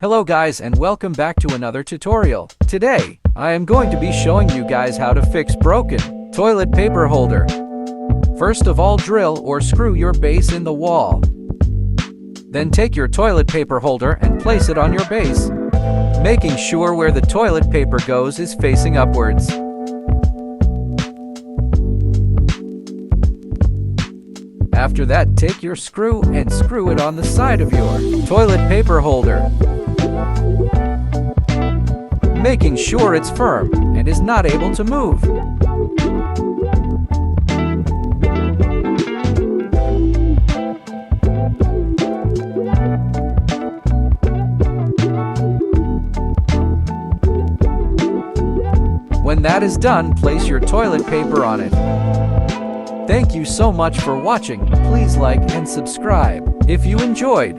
Hello guys and welcome back to another tutorial. Today, I am going to be showing you guys how to fix broken toilet paper holder. First of all, drill or screw your base in the wall. Then take your toilet paper holder and place it on your base, making sure where the toilet paper goes is facing upwards. After that, take your screw and screw it on the side of your toilet paper holder, making sure it's firm and is not able to move. When that is done, place your toilet paper on it. Thank you so much for watching. Please like and subscribe if you enjoyed.